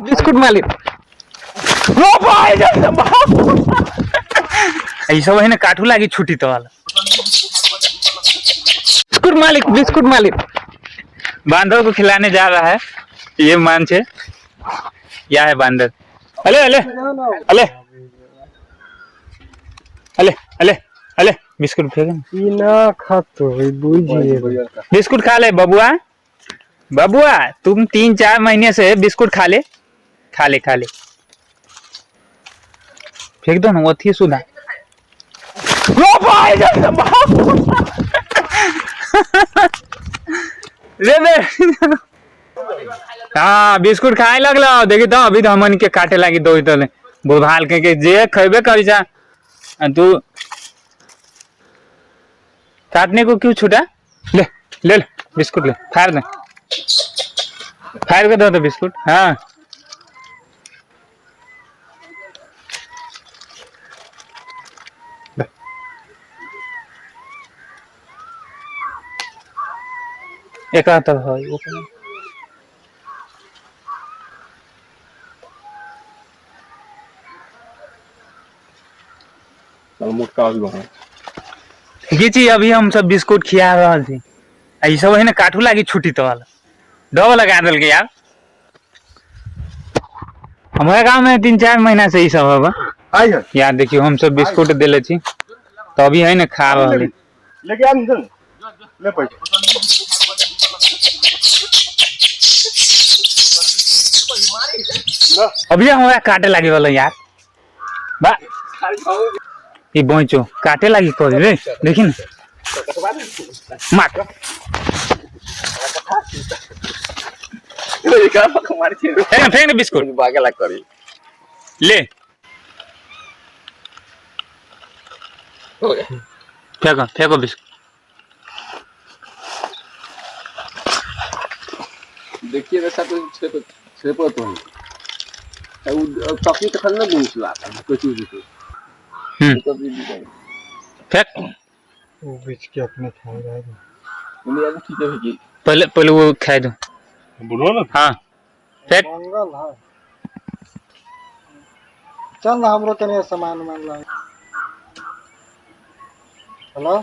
biscuit मालिक ऐसा वही ना काठू लागी छुट्टी तो वाला बिस्कुट मालिक बांदर को खिलाने जा रहा है ये मान छे या है बांदर अले अले अले अले अले अले बिस्कुट फेंके ना खातो बुझिए बिस्कुट खा ले बबुआ बबुआ तुम 3-4 महीने से बिस्कुट खा ले फेंक दो ना वो थी सुधा हाँ बिस्कुट खाए लगलो देखी तो अभी तो हमन के काटे लगी दो तो बुभाल के जे खेबे करी जा तू काटने को क्यों छूटा ले ले ले बिस्कुट ले फाड़ दे फाड़ के दो बिस्कुट हाँ एक आता है वो गीची अभी हम सब बिस्कुट खिया रहा थी ऐसा वही ना काठू लागी छुट्टी तो वाला डबल लगा दल के यार हमारे गांव में 3-4 महीना से ही सब है यार देखियो हम सब बिस्कुट देले छी तो अभी है ना खा रहा लेके आ ले पैसा अभी हमारा काटे लगे वाला यार बा ये बोचो काटे लगी कोई रे देखी ना मार फेंक बिस्कुट ले फेंको बिस्कुट देखिए वैसा तो छेपो तो है वो तकी तो खन्ना बुंस लाता है कुछ भी फेंक वो बीच के अपने खा रहा है उन्हें यार ठीक है कि पहले वो खाए दो बोलो ना हाँ फेंक मंगल है चल ना हमरो कने सामान मान ला हेलो